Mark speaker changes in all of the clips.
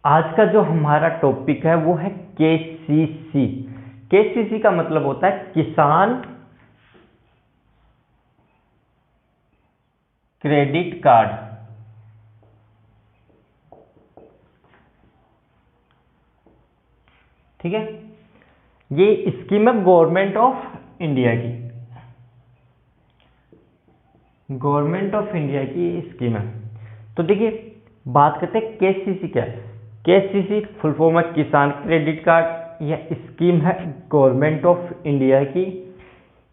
Speaker 1: आज का जो हमारा टॉपिक है वो है केसीसी। केसीसी का मतलब होता है किसान क्रेडिट कार्ड। ठीक है, ये स्कीम है गवर्नमेंट ऑफ इंडिया की। गवर्नमेंट ऑफ इंडिया की स्कीम है। तो देखिए, बात करते हैं केसीसी क्या है। केसीसी फुल फॉर्म है किसान क्रेडिट कार्ड। यह स्कीम है गवर्नमेंट ऑफ इंडिया की।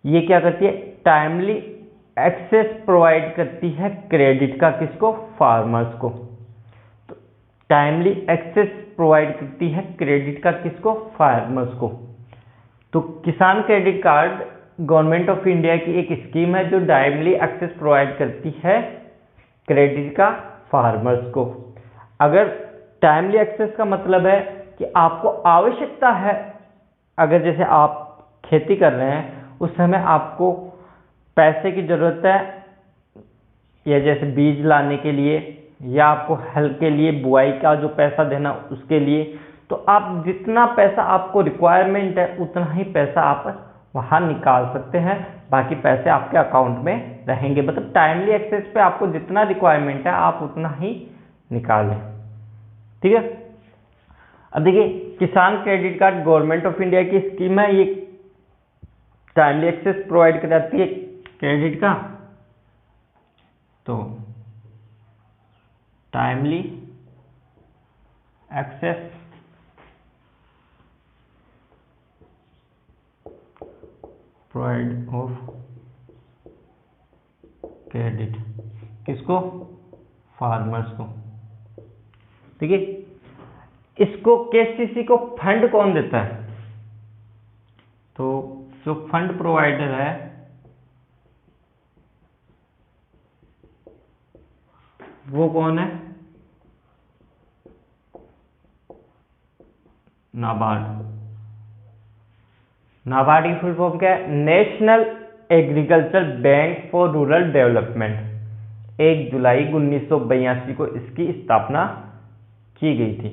Speaker 1: ये क्या करती है, टाइमली एक्सेस प्रोवाइड करती है क्रेडिट का, किसको, फार्मर्स को। तो टाइमली एक्सेस प्रोवाइड करती है क्रेडिट का, किसको, फार्मर्स को। तो किसान credit card government of India की एक स्कीम है जो टाइमली एक्सेस प्रोवाइड करती है क्रेडिट का फार्मर्स को। अगर टाइमली एक्सेस का मतलब है कि आपको आवश्यकता है, अगर जैसे आप खेती कर रहे हैं उस समय आपको पैसे की ज़रूरत है, या जैसे बीज लाने के लिए, या आपको हल के लिए बुआई का जो पैसा देना उसके लिए, तो आप जितना पैसा आपको रिक्वायरमेंट है उतना ही पैसा आप वहाँ निकाल सकते हैं। बाकी पैसे आपके अकाउंट में रहेंगे। मतलब टाइमली एक्सेस पे आपको जितना रिक्वायरमेंट है आप उतना ही निकालें। ठीक है। अब देखिए, किसान credit card government of India की स्कीम है। ये टाइमली एक्सेस प्रोवाइड कराती है क्रेडिट का। तो timely access provide of credit, किसको, फार्मर्स को। देखिए, इसको केसीसी को फंड कौन देता है, तो जो फंड प्रोवाइडर है वो कौन है, नाबार्ड। नाबार्ड की फुल फॉर्म क्या है, national agriculture bank for rural development. 1 जुलाई 1982 को इसकी स्थापना की गई थी।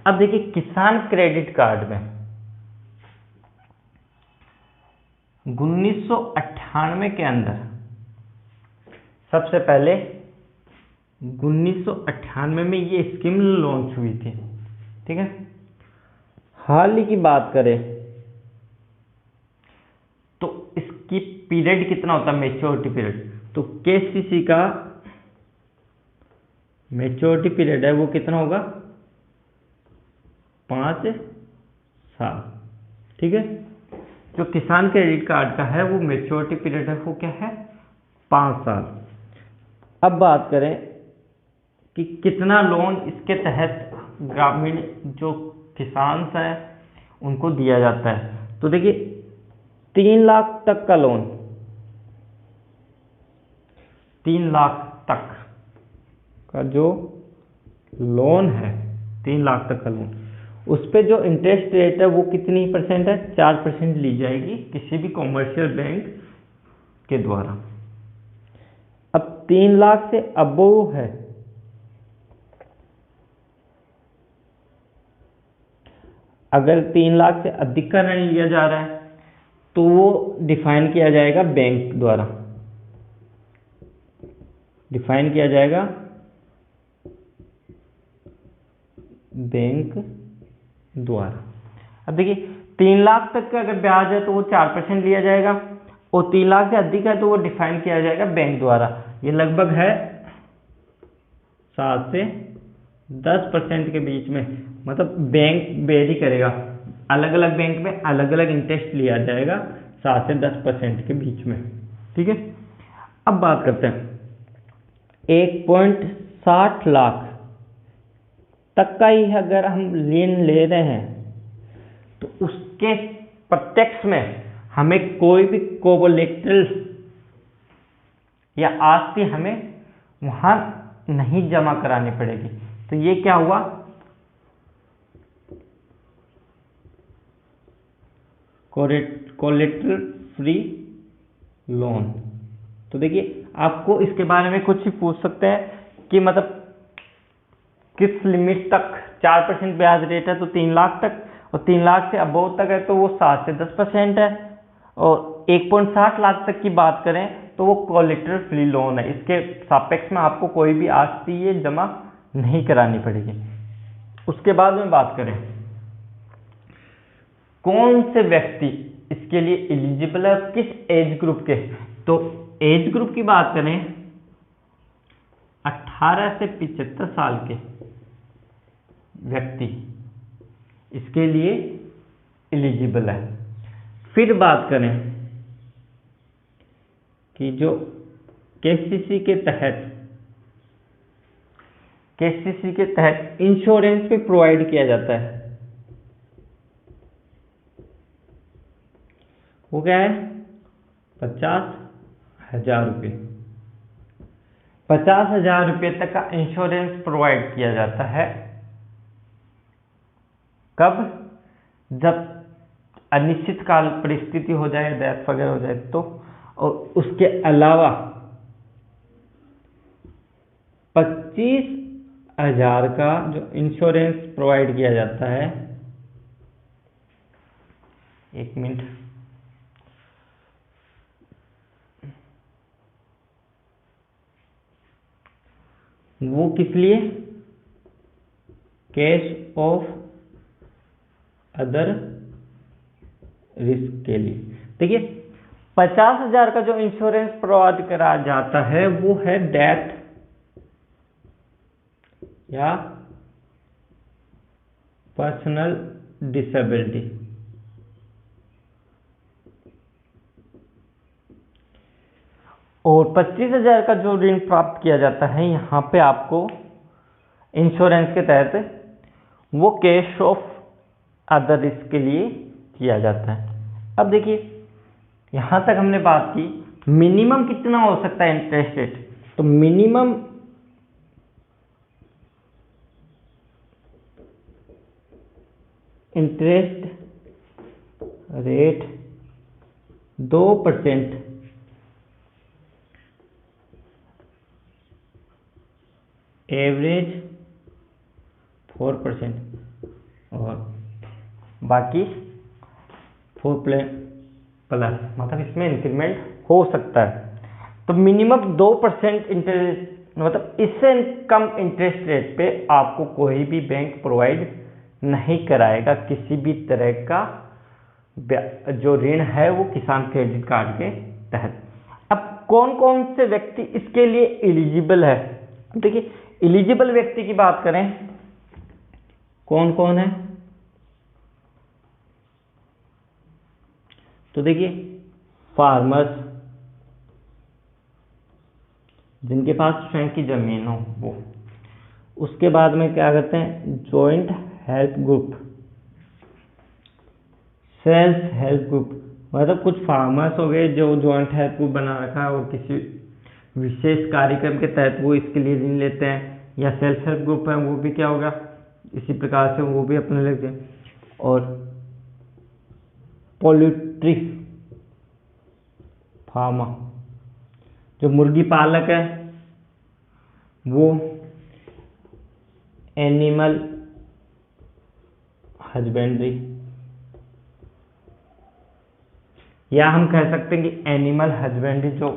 Speaker 1: अब देखिए, किसान क्रेडिट कार्ड में 1998 के अंदर सबसे पहले 1998 में ये स्कीम लॉन्च हुई थी। ठीक है। हाल ही की बात करें तो इसकी पीरियड कितना होता है, मेच्योरिटी पीरियड। तो केसीसी का मेच्योरिटी पीरियड है वो कितना होगा, 5 साल। ठीक है। जो किसान क्रेडिट कार्ड का है वो मेच्योरिटी पीरियड है वो क्या है, 5 साल। अब बात करें कि कितना लोन इसके तहत ग्रामीण जो किसान हैं उनको दिया जाता है। तो देखिए, 3 लाख तक का लोन, 3 लाख तक का जो लोन है, 3 लाख तक का लोन, उस पे जो इंटरेस्ट रेट है वो कितनी परसेंट है, 4% ली जाएगी किसी भी कॉमर्शियल बैंक के द्वारा। अब 3 लाख से अबोव है, अगर 3 लाख से अधिक का ऋण लिया जा रहा है तो वो डिफाइन किया जाएगा बैंक द्वारा, डिफाइन किया जाएगा बैंक द्वारा। अब देखिए, 3 लाख तक का अगर ब्याज है तो वो 4% लिया जाएगा, और 3 लाख से अधिक है तो वो डिफाइन किया जाएगा बैंक द्वारा। ये लगभग है 7 से 10% के बीच में। मतलब बैंक वेरी करेगा, अलग अलग बैंक में अलग अलग इंटरेस्ट लिया जाएगा, 7 से 10% के बीच में। ठीक है। अब बात करते हैं 1.60 लाख तक का ही अगर हम ऋण ले रहे हैं तो उसके प्रत्यक्ष में हमें कोई भी कोलेटरल या आस्ति हमें वहां नहीं जमा करानी पड़ेगी। तो ये क्या हुआ, कोलेटरल फ्री लोन। तो देखिए, आपको इसके बारे में कुछ भी पूछ सकते हैं कि मतलब किस लिमिट तक 4% ब्याज रेट है, तो 3 लाख तक, और 3 लाख से अबव तक है तो वो 7 से 10% है, और 1.60 लाख तक की बात करें तो वो कोलेटरल फ्री लोन है। इसके सापेक्ष में आपको कोई भी आस्ती ये जमा नहीं करानी पड़ेगी। उसके बाद में बात करें कौन से व्यक्ति इसके लिए एलिजिबल है, किस एज ग्रुप के, तो एज ग्रुप की बात करें 18 से 75 साल के व्यक्ति इसके लिए एलिजिबल है। फिर बात करें कि जो केसीसी के तहत इंश्योरेंस भी प्रोवाइड किया जाता है, वो क्या है 50,000 रुपये। 50,000 रुपये तक का इंश्योरेंस प्रोवाइड किया जाता है। कब? जब अनिश्चित काल परिस्थिति हो जाए, डेथ वगैरह हो जाए तो। और उसके अलावा 25,000 का जो इंश्योरेंस प्रोवाइड किया जाता है, एक मिनट, वो किस लिए? कैश ऑफ अदर रिस्क के लिए। देखिए 50,000 का जो इंश्योरेंस प्रोवाइड करा जाता है वो है डेथ या पर्सनल डिसेबिलिटी। और 25,000 का जो ऋण प्राप्त किया जाता है यहाँ पे आपको इंश्योरेंस के तहत, वो कैश ऑफ अदर रिस्क के लिए किया जाता है। अब देखिए यहाँ तक हमने बात की मिनिमम कितना हो सकता है इंटरेस्ट रेट, तो मिनिमम इंटरेस्ट रेट 2%, एवरेज 4%, और बाकी 4+, मतलब इसमें इंक्रीमेंट हो सकता है। तो मिनिमम 2% इंटरेस्ट, मतलब इससे कम इंटरेस्ट रेट पे आपको कोई भी बैंक प्रोवाइड नहीं कराएगा किसी भी तरह का जो ऋण है वो किसान क्रेडिट कार्ड के तहत। अब कौन कौन से व्यक्ति इसके लिए एलिजिबल है? देखिए एलिजिबल व्यक्ति की बात करें कौन कौन है, तो देखिए फार्मर्स, जिनके पास स्वयं की जमीन हो वो। उसके बाद में क्या करते हैं, joint help group, self help group, मतलब कुछ फार्मर्स हो गए जो जॉइंट हेल्प ग्रुप बना रखा है और किसी विशेष कार्यक्रम के तहत वो इसके लिए ऋण लेते हैं, या सेल्फ हेल्प ग्रुप है वो भी क्या होगा इसी प्रकार से वो भी अपने लेते हैं। और पोल्ट्री फार्मर, जो मुर्गी पालक है वो एनिमल हस्बेंड्री, या हम कह सकते हैं कि एनिमल हस्बेंड्री जो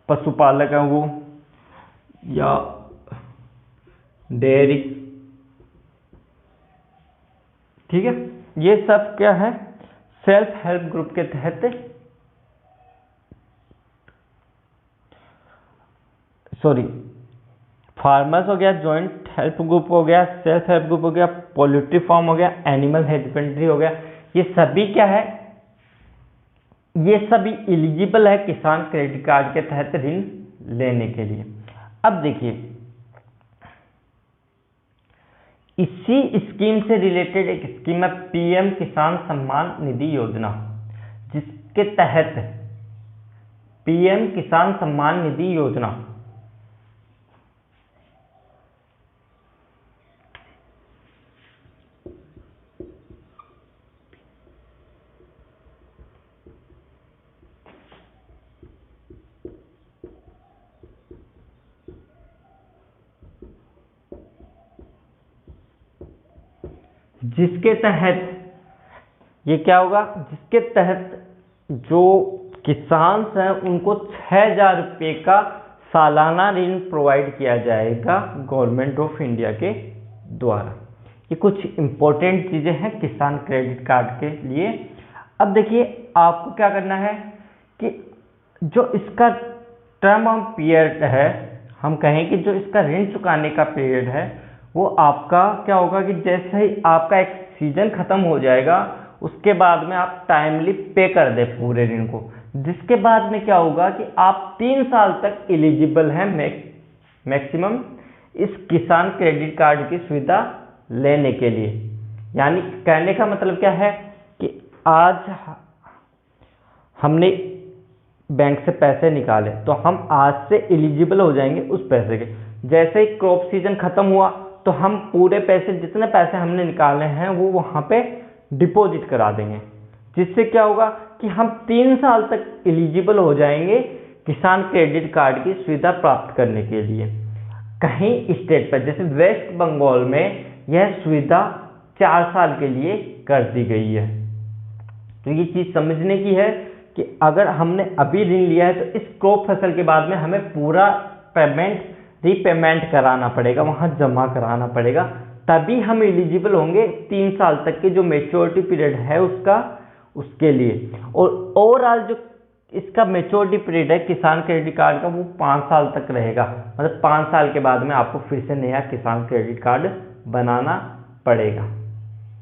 Speaker 1: पशुपालक है वो, या डेयरी। ठीक है, ये सब क्या है सेल्फ हेल्प ग्रुप के तहत, सॉरी फार्मर्स हो गया, जॉइंट हेल्प ग्रुप हो गया, सेल्फ हेल्प ग्रुप हो गया, पोल्ट्री फार्म हो गया, एनिमल हस्बेंड्री हो गया, ये सभी क्या है, ये सभी एलिजिबल है किसान क्रेडिट कार्ड के तहत ऋण लेने के लिए। अब देखिए इसी स्कीम से रिलेटेड एक स्कीम है पीएम किसान सम्मान निधि योजना, जिसके तहत पीएम किसान सम्मान निधि योजना जिसके तहत ये क्या होगा, जिसके तहत जो किसान हैं उनको 6,000 रुपये का सालाना ऋण प्रोवाइड किया जाएगा गवर्नमेंट ऑफ इंडिया के द्वारा। ये कुछ इम्पोर्टेंट चीज़ें हैं किसान क्रेडिट कार्ड के लिए। अब देखिए आपको क्या करना है कि जो इसका टर्म ऑफ पीरियड है, हम कहें कि जो इसका ऋण चुकाने का पीरियड है वो आपका क्या होगा कि जैसे ही आपका एक सीजन खत्म हो जाएगा उसके बाद में आप टाइमली पे कर दे पूरे ऋण को, जिसके बाद में क्या होगा कि आप 3 साल तक एलिजिबल हैं मैक्सिमम इस किसान क्रेडिट कार्ड की सुविधा लेने के लिए। यानी कहने का मतलब क्या है कि आज हमने बैंक से पैसे निकाले तो हम आज से एलिजिबल हो जाएंगे उस पैसे के। जैसे ही क्रॉप सीजन खत्म हुआ तो हम पूरे पैसे, जितने पैसे हमने निकाले हैं वो वहाँ पे डिपॉजिट करा देंगे, जिससे क्या होगा कि हम 3 साल तक एलिजिबल हो जाएंगे किसान क्रेडिट कार्ड की सुविधा प्राप्त करने के लिए। कहीं स्टेट पर जैसे वेस्ट बंगाल में यह सुविधा 4 साल के लिए कर दी गई है। तो ये चीज़ समझने की है कि अगर हमने अभी ऋण लिया है तो इस क्रॉप फसल के बाद में हमें पूरा रीपेमेंट कराना पड़ेगा, वहाँ जमा कराना पड़ेगा, तभी हम एलिजिबल होंगे 3 साल तक के जो मेच्योरिटी पीरियड है उसके लिए। और ओवरऑल जो इसका मेच्योरिटी पीरियड है किसान क्रेडिट कार्ड का वो 5 साल तक रहेगा। मतलब 5 साल के बाद में आपको फिर से नया किसान क्रेडिट कार्ड बनाना पड़ेगा।